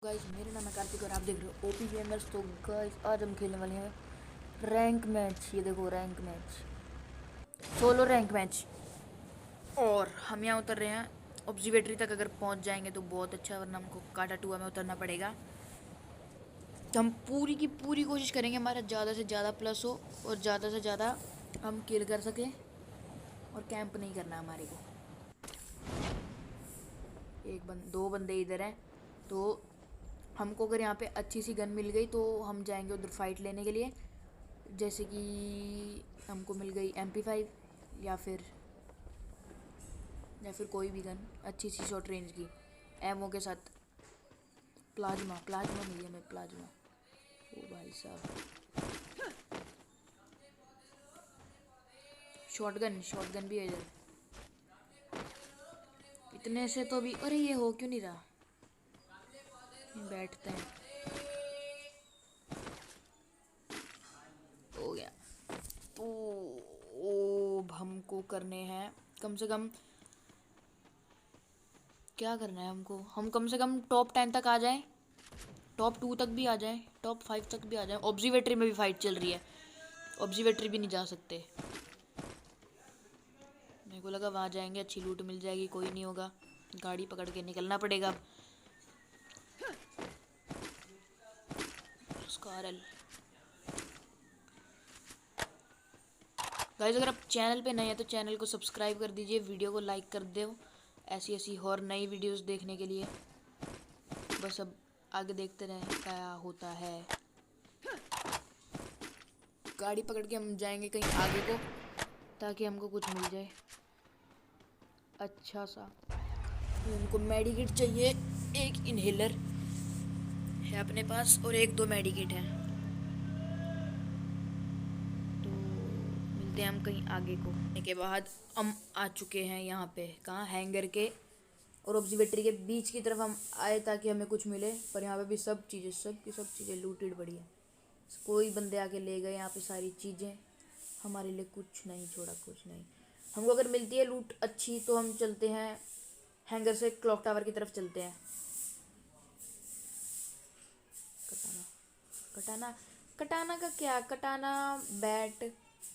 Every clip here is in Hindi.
गाइस मेरा नाम है कार्तिक और आप देख रहे हो ओपी गेमर्स। तो गाइस आज हम खेलने वाले हैं रैंक मैच। ये देखो rank match, solo rank match. और हम यहाँ उतर रहे हैं ऑब्जर्वेटरी तक। अगर पहुँच जाएंगे तो बहुत अच्छा, वरना हमको काटा टूआ में उतरना पड़ेगा। तो हम पूरी की पूरी कोशिश करेंगे हमारा ज़्यादा से ज़्यादा प्लस हो और ज़्यादा से ज़्यादा हम किल कर सकें। और कैंप नहीं करना हमारे को। दो बंदे इधर हैं, तो हमको अगर यहाँ पे अच्छी सी गन मिल गई तो हम जाएंगे उधर फाइट लेने के लिए। जैसे कि हमको मिल गई MP5 या फिर कोई भी गन अच्छी सी शॉर्ट रेंज की एमओ के साथ। प्लाज्मा प्लाज्मा मिली हमें, प्लाज्मा। ओ भाई साहब, शॉटगन भी है इधर। इतने से तो भी, अरे ये हो क्यों नहीं रहा। बैठते हैं, हो गया। तो ओ हमको करने हैं कम से कम, क्या करना है हमको, हम कम से कम टॉप 10 तक आ जाएं, टॉप 2 तक भी आ जाएं, टॉप 5 तक भी आ जाएं। ऑब्जर्वेटरी में भी फाइट चल रही है, ऑब्जर्वेटरी भी नहीं जा सकते। मेरे को लगा वहाँ जाएंगे अच्छी लूट मिल जाएगी, कोई नहीं होगा। गाड़ी पकड़ के निकलना पड़ेगा अब। स्कारल गाइस, अगर आप चैनल पे नए हैं तो चैनल को सब्सक्राइब कर दीजिए, वीडियो को लाइक कर दो ऐसी ऐसी और नई वीडियोस देखने के लिए। बस अब आगे देखते रहें क्या होता है। गाड़ी पकड़ के हम जाएंगे कहीं आगे को, ताकि हमको कुछ मिल जाए अच्छा सा। हमको मेडिकेट चाहिए, एक इनहेलर है अपने पास और एक दो मेडिकेट है। तो मिलते हैं हम कहीं आगे को। के बाद हम आ चुके हैं यहाँ पे, कहाँ, हैंगर के और ऑब्जर्वेटरी के बीच की तरफ हम आए ताकि हमें कुछ मिले। पर यहाँ पे भी सब चीज़ें लूटेड पड़ी है। कोई बंदे आके ले गए यहाँ पे सारी चीज़ें, हमारे लिए कुछ नहीं छोड़ा, कुछ नहीं। हमको अगर मिलती है लूट अच्छी तो हम चलते हैं हैंगर से क्लॉक टावर की तरफ चलते हैं। कटाना कटाना कटाना का क्या, कटाना बैट,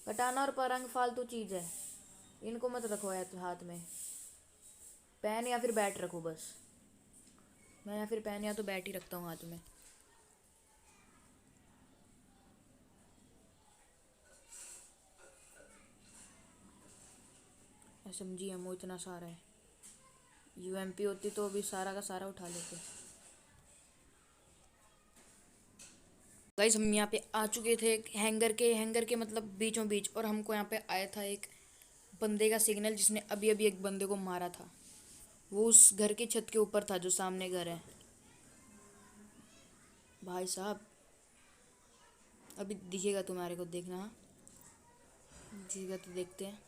कटाना और परंग फालतू चीज़ है, इनको मत रखो हाथ में। पेन या फिर बैट रखो बस। मैं या फिर पेन या तो बैट ही रखता हूँ हाथ में। SMG एमओ इतना सारा है, UMP होती तो अभी सारा का सारा उठा लेते। गाइस हम यहाँ पे आ चुके थे हैंगर के मतलब बीचों बीच, और हमको यहाँ पे आया था एक बंदे का सिग्नल जिसने अभी अभी एक बंदे को मारा था। वो उस घर की छत के ऊपर था जो सामने घर है। भाई साहब अभी दिखेगा तुम्हारे को, देखना। हाँ दिखेगा तो देखते हैं।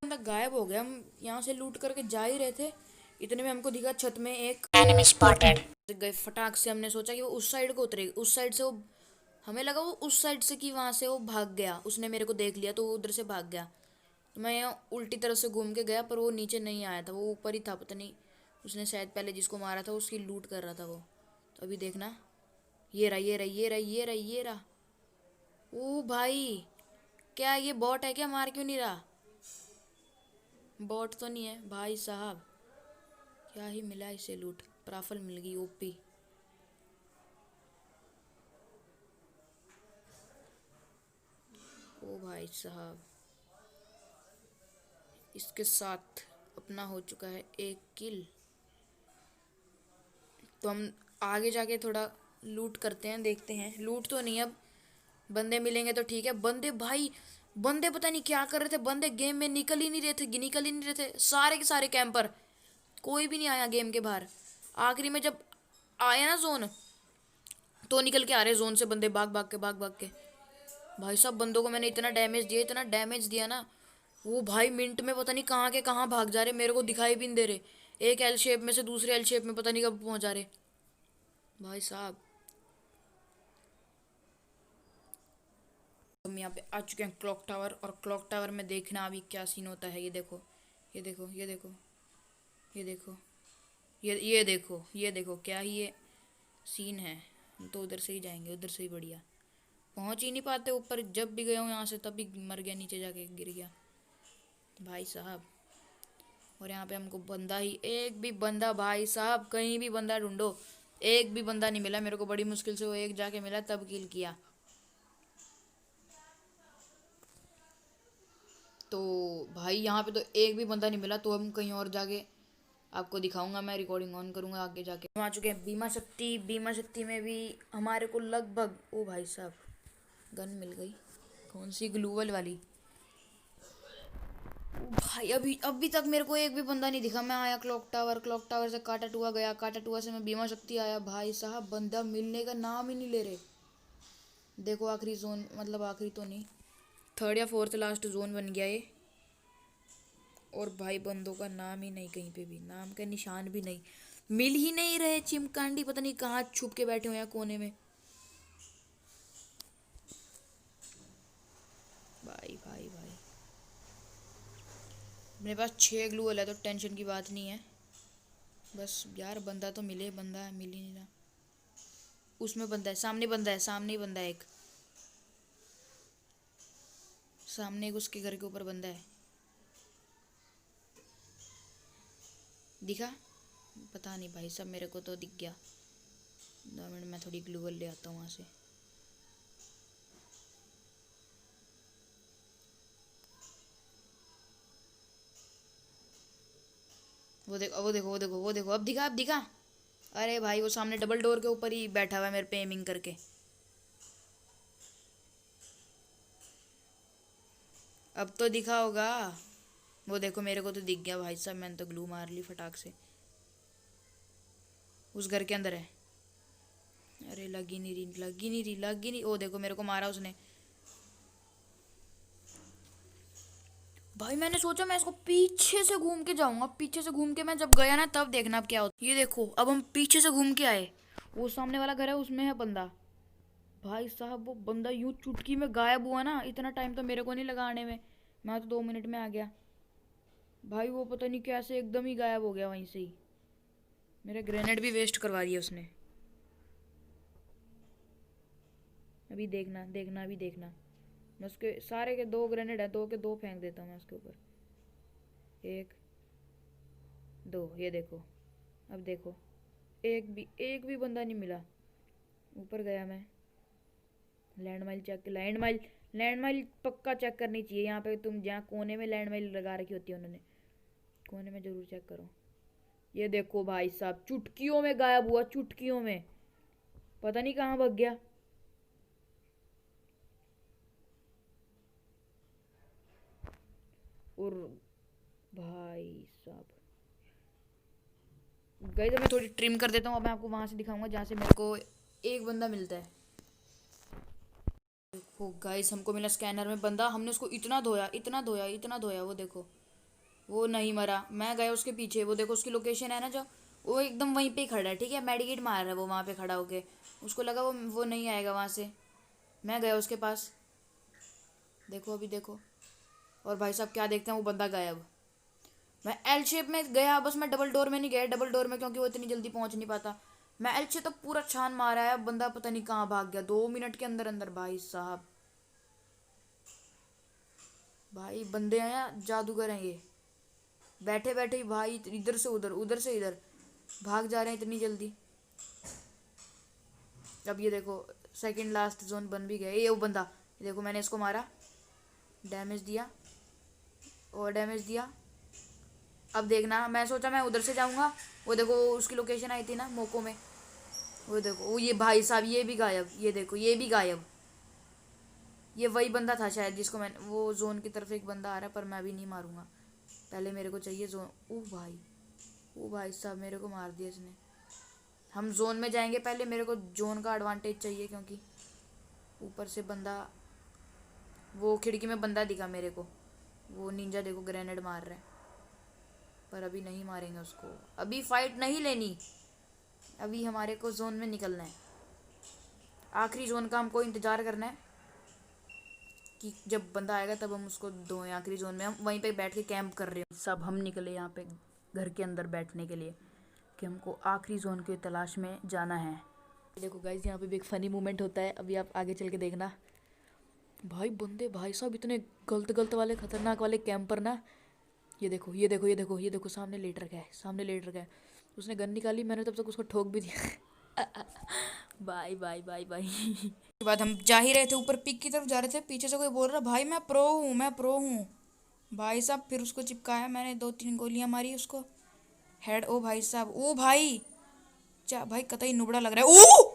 बंदा गायब हो गया, हम यहाँ से लूट करके जा ही रहे थे, इतने में हमको दिखा छत में एक एनिमी स्पॉटेड। गए फटाक से, हमने सोचा कि वो उस साइड को उतरेगी, उस साइड से वो, हमें लगा वो उस साइड से कि वहाँ से वो भाग गया, उसने मेरे को देख लिया तो वो उधर से भाग गया। तो मैं यहाँ उल्टी तरफ से घूम के गया, पर वो नीचे नहीं आया था, वो ऊपर ही था। पता नहीं उसने शायद पहले जिसको मारा था उसकी लूट कर रहा था वो। तो अभी देखना, ये रहा ये रहा ये रहा ये रहा ये रहा। ओ भाई, क्या ये बॉट है क्या, मार क्यों नहीं रहा। बॉट तो नहीं है भाई साहब। क्या ही मिला इसे लूट, राफल मिल गई OP। ओ भाई साहब, इसके साथ अपना हो चुका है एक किल। तो हम आगे जाके थोड़ा लूट करते हैं, देखते हैं। लूट तो नहीं, अब बंदे मिलेंगे तो ठीक है। बंदे भाई, बंदे पता नहीं क्या कर रहे थे, बंदे गेम में निकल ही नहीं रहे थे, निकल ही नहीं रहे थे, सारे के सारे कैंपर। कोई भी नहीं आया गेम के बाहर। आखिरी में जब आया ना जोन, तो निकल के आ रहे जोन से बंदे, भाग भाग के। भाई साहब बंदों को मैंने इतना डैमेज दिया, इतना डैमेज दिया ना, वो भाई मिनट में पता नहीं कहाँ के कहाँ भाग जा रहे, मेरे को दिखाई भी नहीं दे रहे। एक एल शेप में से दूसरे एल शेप में पता नहीं कब पहुंच जा रहे भाई साहब। हम यहाँ पे आ चुके हैं क्लॉक टावर, और क्लॉक टावर में देखना अभी क्या सीन होता है। ये देखो ये देखो ये देखो ये देखो, ये देखो क्या ही ये सीन है। हम तो उधर से ही जाएंगे, उधर से ही बढ़िया। पहुंच ही नहीं पाते ऊपर, जब भी गया हूँ यहाँ से तब भी मर गया, नीचे जाके गिर गया भाई साहब। और यहाँ पे हमको बंदा ही, एक भी बंदा भाई साहब, कहीं भी बंदा ढूंढो, एक भी बंदा नहीं मिला मेरे को। बड़ी मुश्किल से वो एक जाके मिला, तब किल किया। तो भाई यहाँ पे तो एक भी बंदा नहीं मिला, तो हम कहीं और जाके आपको दिखाऊंगा। मैं रिकॉर्डिंग ऑन करूंगा आगे जाके। हम आ चुके हैं बीमा शक्ति। बीमा शक्ति में भी हमारे को लगभग, ओ भाई साहब गन मिल गई। कौन सी? ग्लूवल वाली। भाई अभी तक मेरे को एक भी बंदा नहीं दिखा। मैं आया क्लॉक टावर, क्लॉक टावर से काटाटुआ गया, काटाटुआ से मैं बीमा शक्ति आया। भाई साहब बंदा मिलने का नाम ही नहीं ले रहे। देखो आखिरी जोन, मतलब आखिरी तो नहीं, थर्ड या फोर्थ लास्ट जोन बन गया ये। और भाई बंदों का नाम ही नहीं, कहीं पे भी नाम का निशान भी नहीं, मिल ही नहीं रहे। चिमकांडी पता नहीं कहाँ छुप के बैठे हुए हैं कोने में। भाई भाई भाई मेरे पास 6 ग्लूवल है, तो टेंशन की बात नहीं है। बस यार बंदा तो मिले, बंदा मिल ही नहीं रहा। उसमें बंदा है, सामने बंदा है, सामने ही बंदा है एक, सामने एक उसके घर के ऊपर बंदा है। दिखा? पता नहीं भाई साहब, मेरे को तो दिख गया। 2 मिनट मैं थोड़ी ग्लूवल ले आता हूँ वहाँ से। वो देखो वो देखो वो देखो वो देखो, अब दिखा, अब दिखा। अरे भाई वो सामने डबल डोर के ऊपर ही बैठा हुआ है मेरे पे एमिंग करके। अब तो दिखा होगा। वो देखो मेरे को तो दिख गया भाई साहब, मैंने तो ग्लू मार ली फटाक से। उस घर के अंदर है। अरे लगी नहीं रही, लगी नहीं रही, लगी नहीं। ओ देखो मेरे को मारा उसने। भाई मैंने सोचा मैं इसको पीछे से घूम के जाऊंगा, पीछे से घूम के मैं जब गया ना, तब देखना अब क्या होता। ये देखो अब हम पीछे से घूम के आए, वो सामने वाला घर है, उसमें है बंदा। भाई साहब वो बंदा यूं चुटकी में गायब हुआ ना। इतना टाइम तो मेरे को नहीं लगा आने में, मैं तो 2 मिनट में आ गया। भाई वो पता नहीं कैसे एकदम ही गायब हो गया वहीं से ही। मेरे ग्रेनेड भी वेस्ट करवा दिया उसने। अभी देखना देखना, अभी देखना। मैं उसके सारे के 2 ग्रेनेड है, 2 के 2 फेंक देता हूँ मैं उसके ऊपर। 1 2, ये देखो। अब देखो एक भी बंदा नहीं मिला। ऊपर गया मैं। Land mile check, land mile, land mile पक्का चेक करनी चाहिए यहाँ पे। तुम जहाँ कोने में लैंड माइल लगा रखी होती है उन्होंने, कोने में जरूर चेक करो। ये देखो भाई साहब चुटकियों में गायब हुआ, चुटकियों में, पता नहीं कहाँ भाग गया। और भाई साहब गई तो मैं थोड़ी ट्रिम कर देता हूँ। अब मैं आपको वहां से दिखाऊंगा जहाँ से मेरे को एक बंदा मिलता है। देखो गाइस हमको मिला स्कैनर में बंदा। हमने उसको इतना धोया, इतना धोया, इतना धोया। वो देखो वो नहीं मरा। मैं गया उसके पीछे, वो देखो उसकी लोकेशन है ना, जो वो एकदम वहीं पे ही खड़ा है। ठीक है, मेडिकेट मार रहा है वो वहाँ पे खड़ा होके। उसको लगा वो नहीं आएगा वहाँ से। मैं गया उसके पास, देखो अभी देखो। और भाई साहब क्या देखते हैं, वो बंदा गायब। मैं एल शेप में गया, बस मैं डबल डोर में नहीं गया, डबल डोर में क्योंकि वो इतनी जल्दी पहुंच नहीं पाता। मैं एल शेप तो पूरा छान मारा है, बंदा पता नहीं कहाँ भाग गया 2 मिनट के अंदर अंदर। भाई साहब भाई बंदे हैं, जादूगर हैं ये। बैठे बैठे ही भाई इधर से उधर, उधर से इधर भाग जा रहे हैं इतनी जल्दी। अब ये देखो सेकंड लास्ट जोन बन भी गया। ये वो बंदा, ये देखो मैंने इसको मारा, डैमेज दिया और डैमेज दिया। अब देखना, मैं सोचा मैं उधर से जाऊंगा। वो देखो उसकी लोकेशन आई थी ना मोको में। वो देखो वो, ये भाई साहब ये भी गायब। ये देखो ये भी गायब। ये वही बंदा था शायद जिसको मैं, वो जोन की तरफ एक बंदा आ रहा है, पर मैं अभी नहीं मारूंगा। पहले मेरे को चाहिए जोन। ओ भाई साहब मेरे को मार दिया इसने। हम जोन में जाएंगे, पहले मेरे को जोन का एडवांटेज चाहिए, क्योंकि ऊपर से बंदा, वो खिड़की में बंदा दिखा मेरे को। वो निंजा देखो ग्रेनेड मार रहा है, पर अभी नहीं मारेंगे उसको। अभी फाइट नहीं लेनी, अभी हमारे को जोन में निकलना है। आखिरी जोन का हमको इंतज़ार करना है कि जब बंदा आएगा तब हम उसको धोएं। आखिरी जोन में हम वहीं पे बैठ के कैंप कर रहे हैं सब। हम निकले यहाँ पे घर के अंदर बैठने के लिए। कि हमको आखिरी जोन की तलाश में जाना है। देखो गाइस, यहाँ पे भी एक फ़नी मोमेंट होता है, अभी आप आगे चल के देखना। भाई बंदे भाई साहब इतने गलत गलत वाले खतरनाक वाले कैंपर ना। ये देखो ये देखो ये देखो ये देखो, सामने लेट रखा है, सामने लेट रखा है। उसने गन निकाली, मैंने तब तक उसको ठोक भी दिया। Bye bye bye bye. के बाद हम जा ही रहे थे, ऊपर पीक की तरफ जा रहे थे, पीछे से कोई बोल रहा भाई मैं प्रो हूँ, मैं प्रो हूँ। भाई साहब फिर उसको चिपकाया मैंने, 2-3 गोलियां मारी उसको हेड। ओ भाई साहब, ओ भाई भाई कतई नुबड़ा लग रहा है। ओ